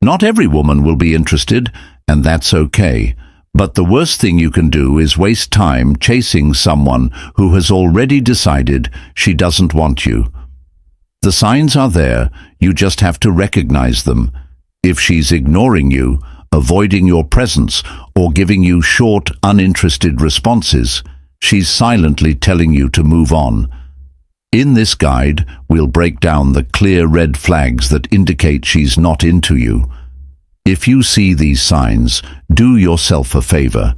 Not every woman will be interested, and that's okay. But the worst thing you can do is waste time chasing someone who has already decided she doesn't want you. The signs are there, you just have to recognize them. If she's ignoring you, avoiding your presence, or giving you short, uninterested responses, she's silently telling you to move on. In this guide, we'll break down the clear red flags that indicate she's not into you. If you see these signs, do yourself a favor.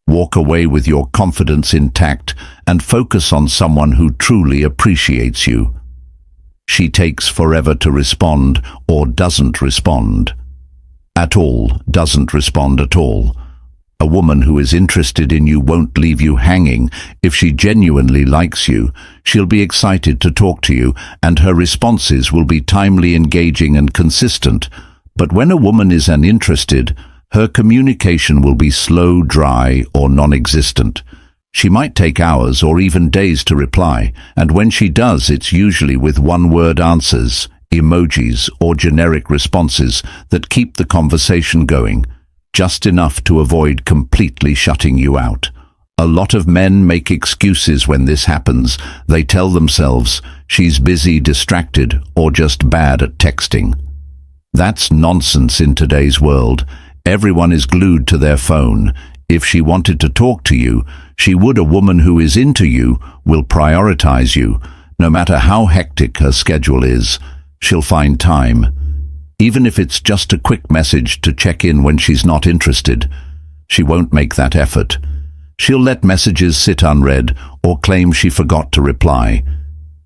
Walk away with your confidence intact and focus on someone who truly appreciates you. She takes forever to respond or doesn't respond. At all, doesn't respond at all. A woman who is interested in you won't leave you hanging. If she genuinely likes you, she'll be excited to talk to you, and her responses will be timely, engaging, and consistent. But when a woman is uninterested, her communication will be slow, dry, or non-existent. She might take hours or even days to reply, and when she does, it's usually with one-word answers, emojis, or generic responses that keep the conversation going, just enough to avoid completely shutting you out. A lot of men make excuses when this happens. They tell themselves, she's busy, distracted, or just bad at texting. That's nonsense in today's world. Everyone is glued to their phone. If she wanted to talk to you, she would. A woman who is into you will prioritize you. No matter how hectic her schedule is, she'll find time. Even if it's just a quick message to check in when she's not interested, she won't make that effort. She'll let messages sit unread or claim she forgot to reply.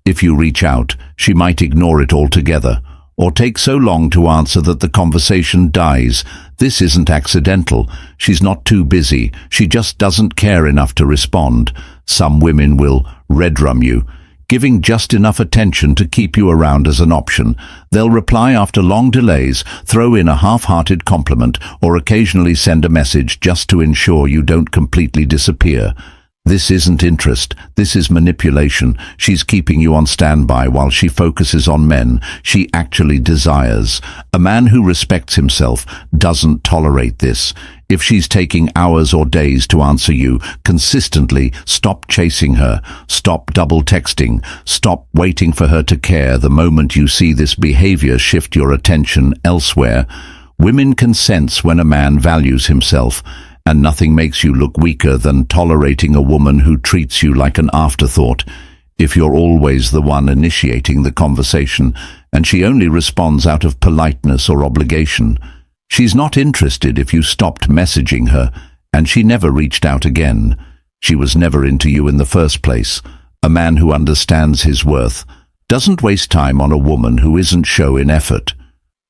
If you reach out, she might ignore it altogether, or take so long to answer that the conversation dies. This isn't accidental. She's not too busy. She just doesn't care enough to respond. Some women will redrum you, giving just enough attention to keep you around as an option. They'll reply after long delays, throw in a half-hearted compliment, or occasionally send a message just to ensure you don't completely disappear. This isn't interest, this is manipulation. She's keeping you on standby while she focuses on men she actually desires. A man who respects himself doesn't tolerate this. If she's taking hours or days to answer you consistently, stop chasing her. Stop double texting. Stop waiting for her to care. The moment you see this behavior, shift your attention elsewhere. Women can sense when a man values himself, and nothing makes you look weaker than tolerating a woman who treats you like an afterthought. If you're always the one initiating the conversation, and she only responds out of politeness or obligation, she's not interested. If you stopped messaging her, and she never reached out again, she was never into you in the first place. A man who understands his worth doesn't waste time on a woman who isn't showing effort.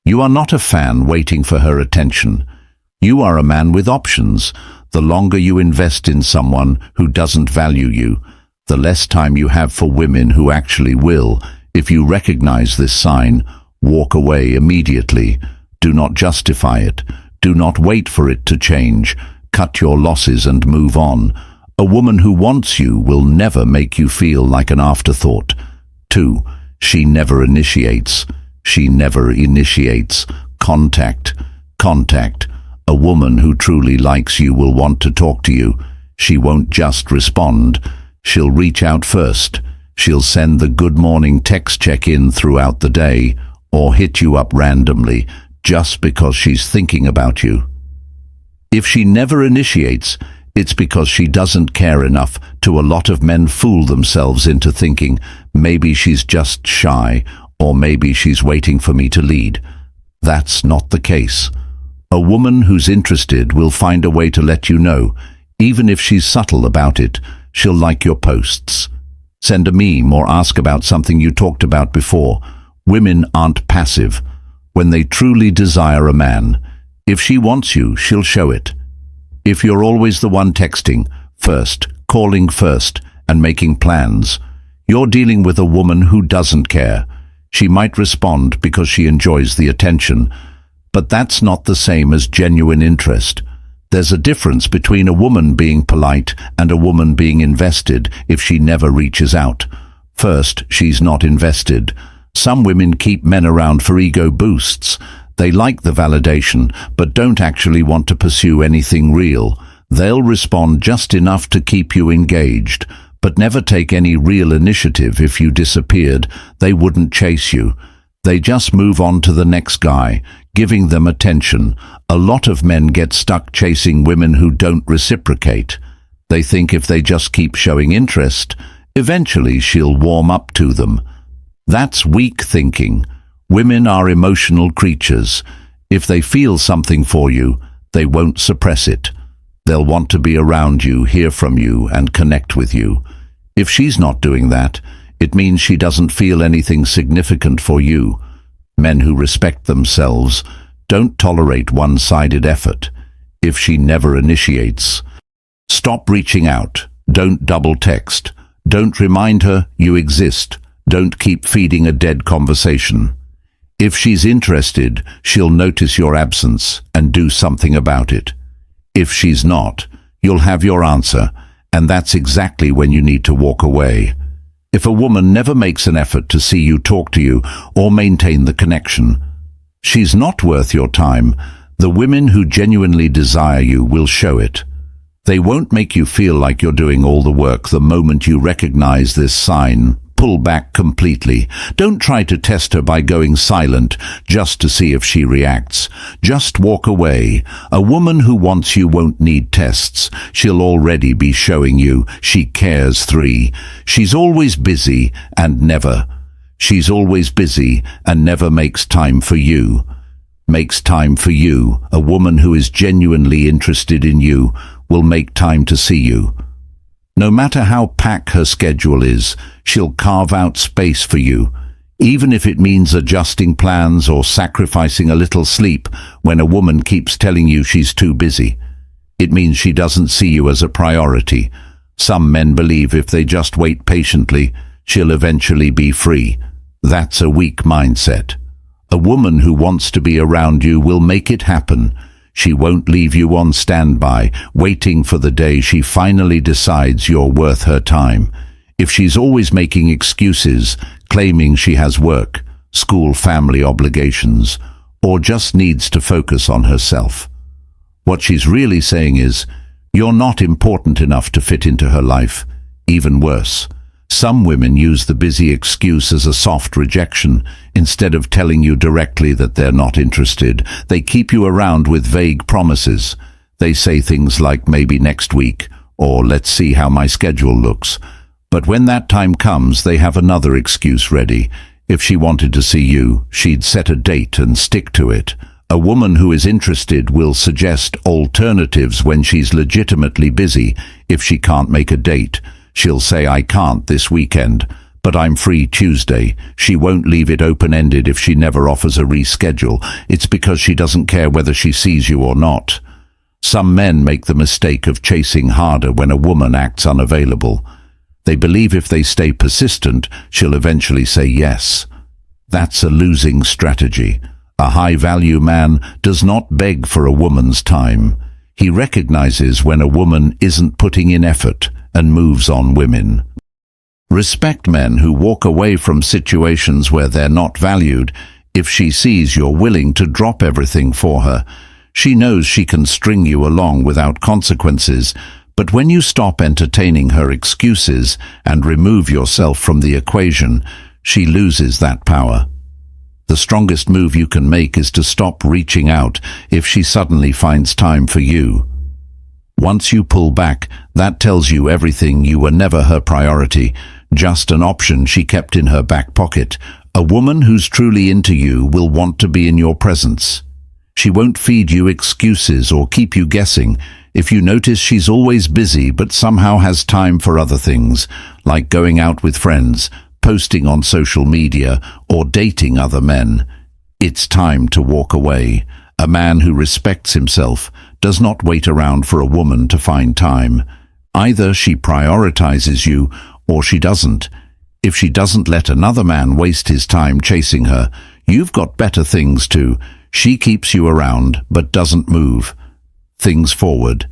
You are not a fan waiting for her attention. You are a man with options. The longer you invest in someone who doesn't value you, the less time you have for women who actually will. If you recognize this sign, walk away immediately. Do not justify it. Do not wait for it to change. Cut your losses and move on. A woman who wants you will never make you feel like an afterthought. 2. She never initiates. She never initiates. Contact. A woman who truly likes you will want to talk to you. She won't just respond. She'll reach out first. She'll send the good morning text check-in throughout the day, or hit you up randomly just because she's thinking about you. If she never initiates, it's because she doesn't care enough. A lot of men fool themselves into thinking maybe she's just shy, or maybe she's waiting for me to lead. That's not the case. A woman who's interested will find a way to let you know. Even if she's subtle about it, she'll like your posts, send a meme, or ask about something you talked about before. Women aren't passive. When they truly desire a man, if she wants you, she'll show it. If you're always the one texting first, calling first, and making plans, you're dealing with a woman who doesn't care. She might respond because she enjoys the attention, but that's not the same as genuine interest. There's a difference between a woman being polite and a woman being invested. If she never reaches out, first, she's not invested. Some women keep men around for ego boosts. They like the validation, but don't actually want to pursue anything real. They'll respond just enough to keep you engaged, but never take any real initiative. If you disappeared, they wouldn't chase you. They just move on to the next guy, giving them attention. A lot of men get stuck chasing women who don't reciprocate. They think if they just keep showing interest, eventually she'll warm up to them. That's weak thinking. Women are emotional creatures. If they feel something for you, they won't suppress it. They'll want to be around you, hear from you, and connect with you. If she's not doing that, it means she doesn't feel anything significant for you. Men who respect themselves don't tolerate one-sided effort. If she never initiates, stop reaching out. Don't double text. Don't remind her you exist. Don't keep feeding a dead conversation. If she's interested, she'll notice your absence and do something about it. If she's not, you'll have your answer, and that's exactly when you need to walk away. If a woman never makes an effort to see you, talk to you, or maintain the connection, she's not worth your time. The women who genuinely desire you will show it. They won't make you feel like you're doing all the work. The moment you recognize this sign, pull back completely. Don't try to test her by going silent just to see if she reacts. Just walk away. A woman who wants you won't need tests. She'll already be showing you she cares. 3. She's always busy and never. She's always busy and never makes time for you. Makes time for you. A woman who is genuinely interested in you will make time to see you. No matter how packed her schedule is, she'll carve out space for you, even if it means adjusting plans or sacrificing a little sleep. When a woman keeps telling you she's too busy, it means she doesn't see you as a priority. Some men believe if they just wait patiently, she'll eventually be free. That's a weak mindset. A woman who wants to be around you will make it happen. She won't leave you on standby, waiting for the day she finally decides you're worth her time. If she's always making excuses, claiming she has work, school, family obligations, or just needs to focus on herself, what she's really saying is, you're not important enough to fit into her life. Even worse, some women use the busy excuse as a soft rejection. Instead of telling you directly that they're not interested, they keep you around with vague promises. They say things like maybe next week, or let's see how my schedule looks. But when that time comes, they have another excuse ready. If she wanted to see you, she'd set a date and stick to it. A woman who is interested will suggest alternatives when she's legitimately busy. If she can't make a date, she'll say, I can't this weekend, but I'm free Tuesday. She won't leave it open-ended if she never offers a reschedule. It's because she doesn't care whether she sees you or not. Some men make the mistake of chasing harder when a woman acts unavailable. They believe if they stay persistent, she'll eventually say yes. That's a losing strategy. A high-value man does not beg for a woman's time. He recognizes when a woman isn't putting in effort and moves on. Women respect men who walk away from situations where they're not valued. If she sees you're willing to drop everything for her, she knows she can string you along without consequences. But when you stop entertaining her excuses and remove yourself from the equation, she loses that power. The strongest move you can make is to stop reaching out if she suddenly finds time for you. Once you pull back, that tells you everything. You were never her priority, just an option she kept in her back pocket. A woman who's truly into you will want to be in your presence. She won't feed you excuses or keep you guessing. If you notice she's always busy but somehow has time for other things, like going out with friends, posting on social media, or dating other men, it's time to walk away. A man who respects himself does not wait around for a woman to find time. Either she prioritizes you or she doesn't. If she doesn't let another man waste his time chasing her, you've got better things to. She keeps you around but doesn't move things forward.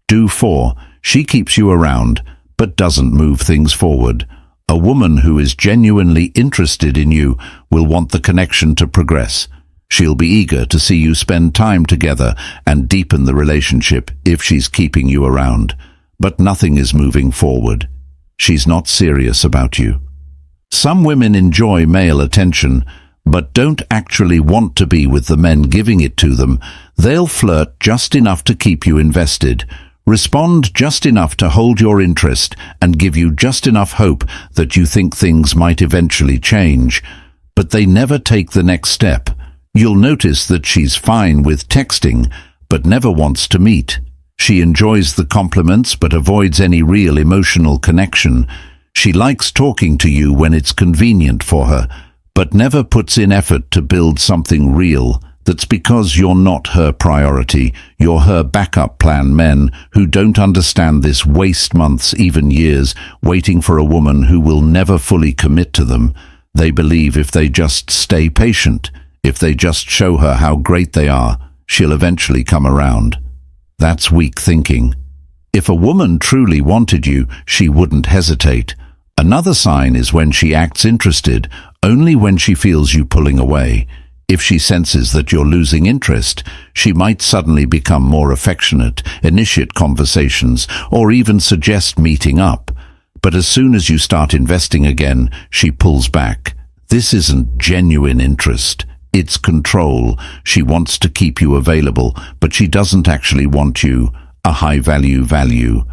Do 4. She keeps you around but doesn't move things forward. A woman who is genuinely interested in you will want the connection to progress. She'll be eager to see you spend time together and deepen the relationship if she's keeping you around. But nothing is moving forward. She's not serious about you. Some women enjoy male attention, but don't actually want to be with the men giving it to them. They'll flirt just enough to keep you invested, respond just enough to hold your interest, and give you just enough hope that you think things might eventually change. But they never take the next step. You'll notice that she's fine with texting, but never wants to meet. She enjoys the compliments but avoids any real emotional connection. She likes talking to you when it's convenient for her, but never puts in effort to build something real. That's because you're not her priority. You're her backup plan. Men who don't understand this waste months, even years, waiting for a woman who will never fully commit to them. They believe if they just stay patient, if they just show her how great they are, she'll eventually come around. That's weak thinking. If a woman truly wanted you, she wouldn't hesitate. Another sign is when she acts interested, only when she feels you pulling away. If she senses that you're losing interest, she might suddenly become more affectionate, initiate conversations, or even suggest meeting up. But as soon as you start investing again, she pulls back. This isn't genuine interest. It's control. She wants to keep you available, but she doesn't actually want you. A high-value.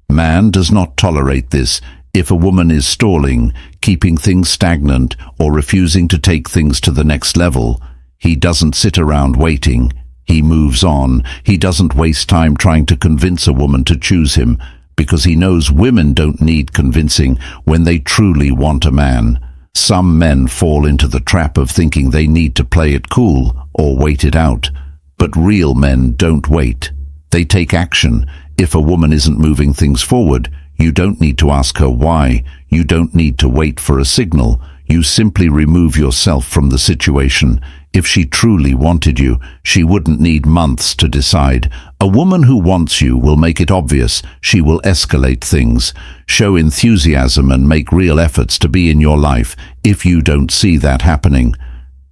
Man does not tolerate this. If a woman is stalling, keeping things stagnant, or refusing to take things to the next level, he doesn't sit around waiting. He moves on. He doesn't waste time trying to convince a woman to choose him, because he knows women don't need convincing when they truly want a man. Some men fall into the trap of thinking they need to play it cool or wait it out. But real men don't wait. They take action. If a woman isn't moving things forward, you don't need to ask her why. You don't need to wait for a signal. You simply remove yourself from the situation. If she truly wanted you, she wouldn't need months to decide. A woman who wants you will make it obvious. She will escalate things, show enthusiasm, and make real efforts to be in your life. If you don't see that happening,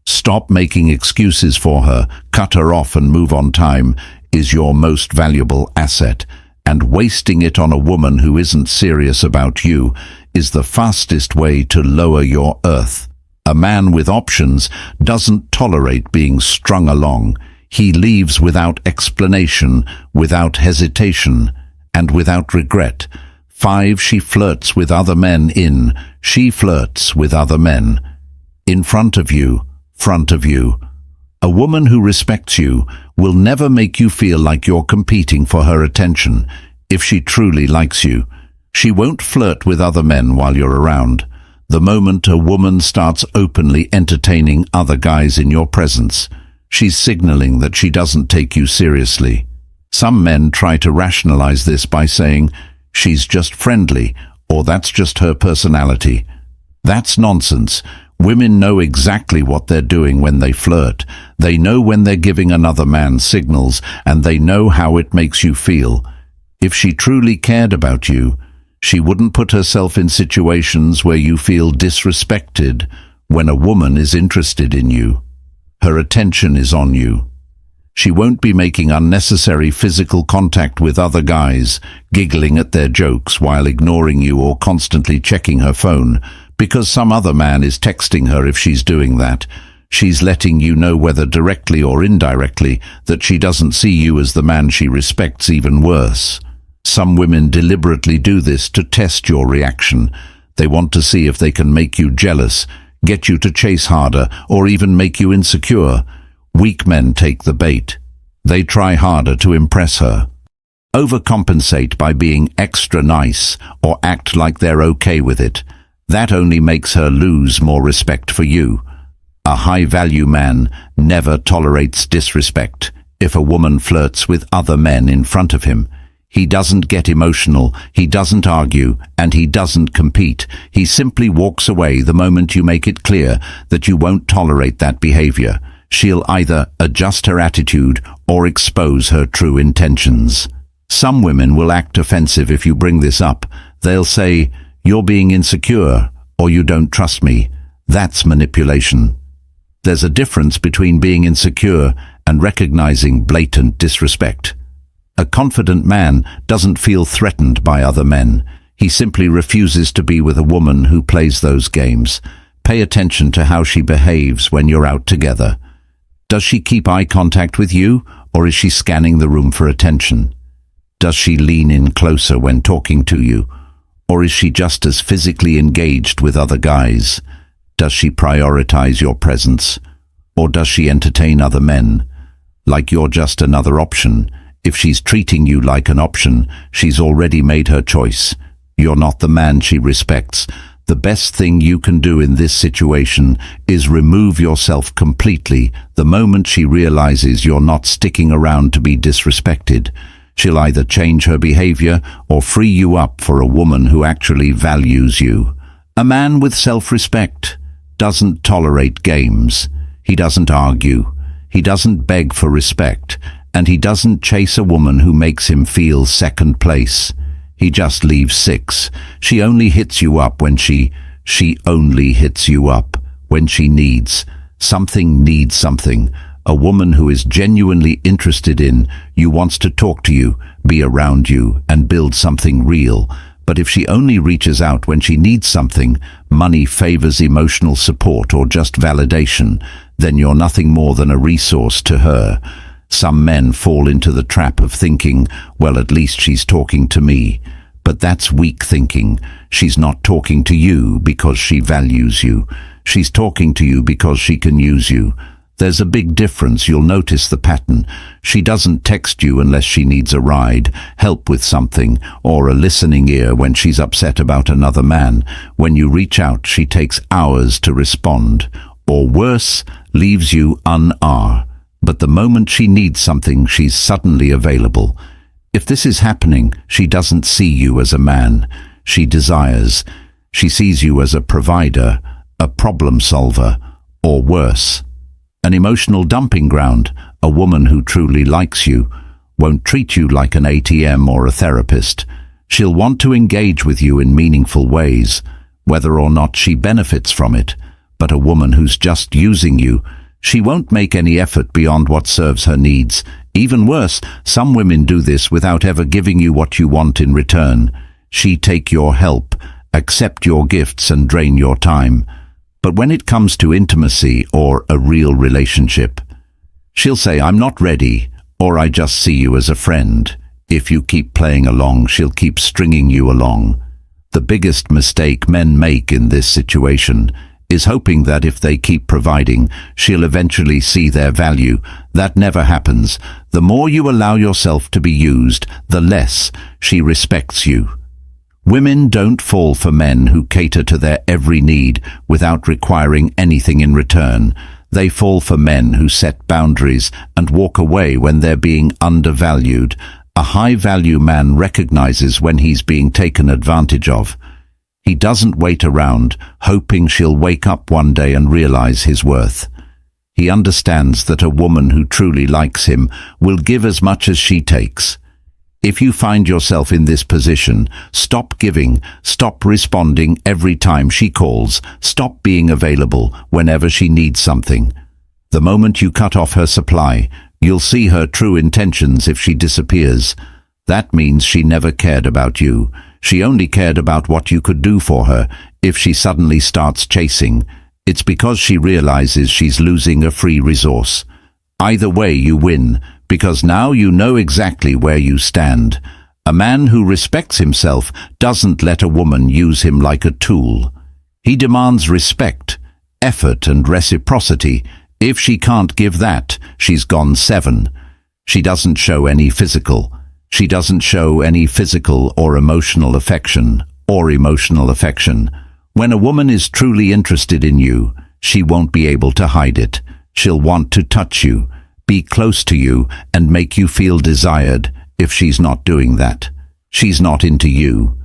stop making excuses for her. Cut her off and move on. Time is your most valuable asset, and wasting it on a woman who isn't serious about you is the fastest way to lower your worth. A man with options doesn't tolerate being strung along. He leaves without explanation, without hesitation, and without regret. 5. She flirts with other men. She flirts with other men. In front of you. A woman who respects you will never make you feel like you're competing for her attention. If she truly likes you, she won't flirt with other men while you're around. The moment a woman starts openly entertaining other guys in your presence, she's signaling that she doesn't take you seriously. Some men try to rationalize this by saying, she's just friendly, or that's just her personality. That's nonsense. Women know exactly what they're doing when they flirt. They know when they're giving another man signals, and they know how it makes you feel. If she truly cared about you, she wouldn't put herself in situations where you feel disrespected. When a woman is interested in you, her attention is on you. She won't be making unnecessary physical contact with other guys, giggling at their jokes while ignoring you, or constantly checking her phone because some other man is texting her. If she's doing that, she's letting you know, whether directly or indirectly, that she doesn't see you as the man she respects. Even worse, some women deliberately do this to test your reaction. They want to see if they can make you jealous, get you to chase harder, or even make you insecure. Weak men take the bait. They try harder to impress her, overcompensate by being extra nice, or act like they're okay with it. That only makes her lose more respect for you. A high-value man never tolerates disrespect. If a woman flirts with other men in front of him, he doesn't get emotional, he doesn't argue, and he doesn't compete. He simply walks away the moment you make it clear that you won't tolerate that behavior. She'll either adjust her attitude or expose her true intentions. Some women will act offensive if you bring this up. They'll say, "You're being insecure," or "You don't trust me." That's manipulation. There's a difference between being insecure and recognizing blatant disrespect. A confident man doesn't feel threatened by other men. He simply refuses to be with a woman who plays those games. Pay attention to how she behaves when you're out together. Does she keep eye contact with you, or is she scanning the room for attention? Does she lean in closer when talking to you, or is she just as physically engaged with other guys? Does she prioritize your presence, or does she entertain other men? Like you're just another option. If she's treating you like an option, she's already made her choice. You're not the man she respects. The best thing you can do in this situation is remove yourself completely the moment she realizes you're not sticking around to be disrespected. She'll either change her behavior or free you up for a woman who actually values you. A man with self-respect doesn't tolerate games. He doesn't argue. He doesn't beg for respect. And he doesn't chase a woman who makes him feel second place. He just leaves 6. She only hits you up when she only hits you up when she needs something. A woman who is genuinely interested in you, wants to talk to you, be around you, and build something real. But if she only reaches out when she needs something, money, favors, emotional support, or just validation, then you're nothing more than a resource to her. Some men fall into the trap of thinking, well, at least she's talking to me. But that's weak thinking. She's not talking to you because she values you. She's talking to you because she can use you. There's a big difference. You'll notice the pattern. She doesn't text you unless she needs a ride, help with something, or a listening ear when she's upset about another man. When you reach out, she takes hours to respond, or worse, leaves you un-ar. But the moment she needs something, she's suddenly available. If this is happening, she doesn't see you as a man she desires. She sees you as a provider, a problem solver, or worse, an emotional dumping ground. A woman who truly likes you won't treat you like an ATM or a therapist. She'll want to engage with you in meaningful ways, whether or not she benefits from it. But a woman who's just using you, she won't make any effort beyond what serves her needs. Even worse, some women do this without ever giving you what you want in return. She take your help, accept your gifts, and drain your time. But when it comes to intimacy or a real relationship, she'll say, I'm not ready, or I just see you as a friend. If you keep playing along, she'll keep stringing you along. The biggest mistake men make in this situation is hoping that if they keep providing, she'll eventually see their value. That never happens. The more you allow yourself to be used, the less she respects you. Women don't fall for men who cater to their every need without requiring anything in return. They fall for men who set boundaries and walk away when they're being undervalued. A high-value man recognizes when he's being taken advantage of. He doesn't wait around, hoping she'll wake up one day and realize his worth. He understands that a woman who truly likes him will give as much as she takes. If you find yourself in this position, stop giving, stop responding every time she calls, stop being available whenever she needs something. The moment you cut off her supply, you'll see her true intentions if she disappears. That means she never cared about you. She only cared about what you could do for her. If she suddenly starts chasing, it's because she realizes she's losing a free resource. Either way, you win, because now you know exactly where you stand. A man who respects himself doesn't let a woman use him like a tool. He demands respect, effort, and reciprocity. If she can't give that, she's gone 7. She doesn't show any physical or emotional affection. When a woman is truly interested in you, she won't be able to hide it. She'll want to touch you, be close to you, and make you feel desired. If she's not doing that, she's not into you.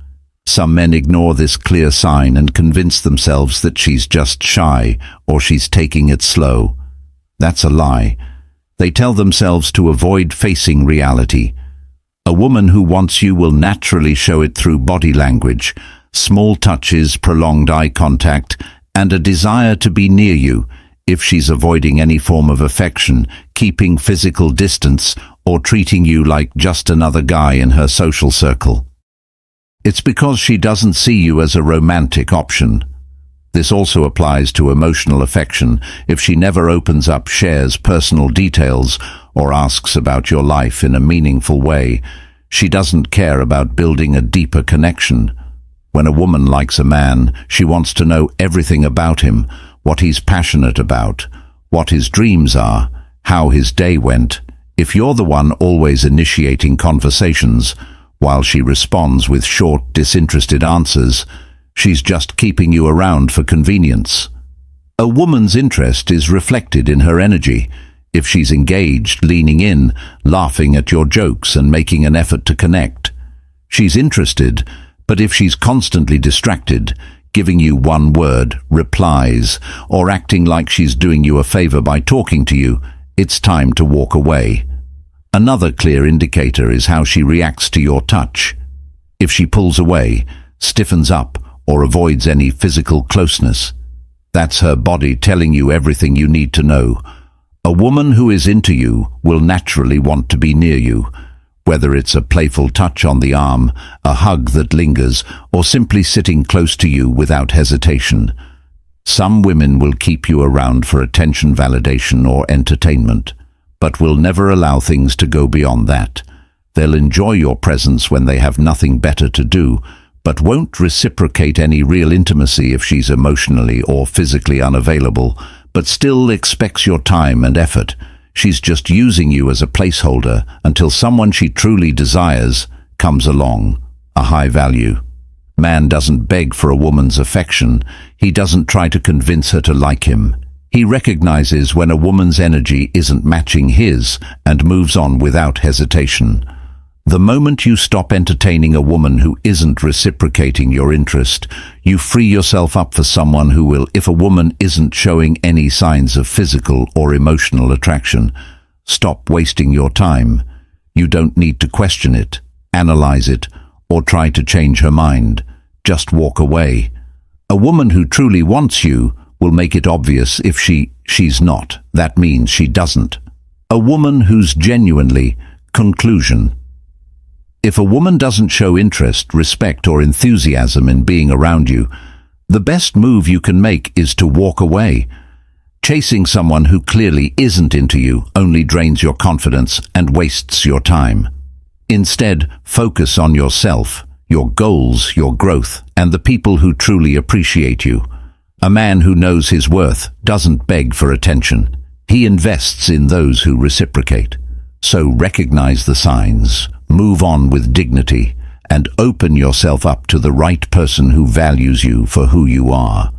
Some men ignore this clear sign and convince themselves that she's just shy or she's taking it slow. That's a lie. They tell themselves to avoid facing reality. A woman who wants you will naturally show it through body language, small touches, prolonged eye contact, and a desire to be near you. if she's avoiding any form of affection, keeping physical distance, or treating you like just another guy in her social circle. It's because she doesn't see you as a romantic option. This also applies to emotional affection. If she never opens up, shares personal details, or asks about your life in a meaningful way, she doesn't care about building a deeper connection. When a woman likes a man, she wants to know everything about him, what he's passionate about, what his dreams are, how his day went. If you're the one always initiating conversations, while she responds with short, disinterested answers, she's just keeping you around for convenience. A woman's interest is reflected in her energy. If she's engaged, leaning in, laughing at your jokes and making an effort to connect, she's interested. But if she's constantly distracted, giving you one-word replies, or acting like she's doing you a favor by talking to you, it's time to walk away. Another clear indicator is how she reacts to your touch. If she pulls away, stiffens up, or avoids any physical closeness, that's her body telling you everything you need to know. A woman who is into you will naturally want to be near you, whether it's a playful touch on the arm, a hug that lingers, or simply sitting close to you without hesitation. Some women will keep you around for attention, validation, or entertainment, but will never allow things to go beyond that. They'll enjoy your presence when they have nothing better to do, but won't reciprocate any real intimacy if she's emotionally or physically unavailable, but still expects your time and effort. She's just using you as a placeholder until someone she truly desires comes along, a high value. Man doesn't beg for a woman's affection. He doesn't try to convince her to like him. He recognizes when a woman's energy isn't matching his and moves on without hesitation. The moment you stop entertaining a woman who isn't reciprocating your interest, you free yourself up for someone who will. If a woman isn't showing any signs of physical or emotional attraction, stop wasting your time. You don't need to question it, analyze it, or try to change her mind. Just walk away. A woman who truly wants you will make it obvious if she's not. That means she doesn't. A woman who's genuinely. Conclusion. If a woman doesn't show interest, respect, or enthusiasm in being around you, the best move you can make is to walk away. Chasing someone who clearly isn't into you only drains your confidence and wastes your time. Instead, focus on yourself, your goals, your growth, and the people who truly appreciate you. A man who knows his worth doesn't beg for attention. He invests in those who reciprocate. So recognize the signs. Move on with dignity, and open yourself up to the right person who values you for who you are.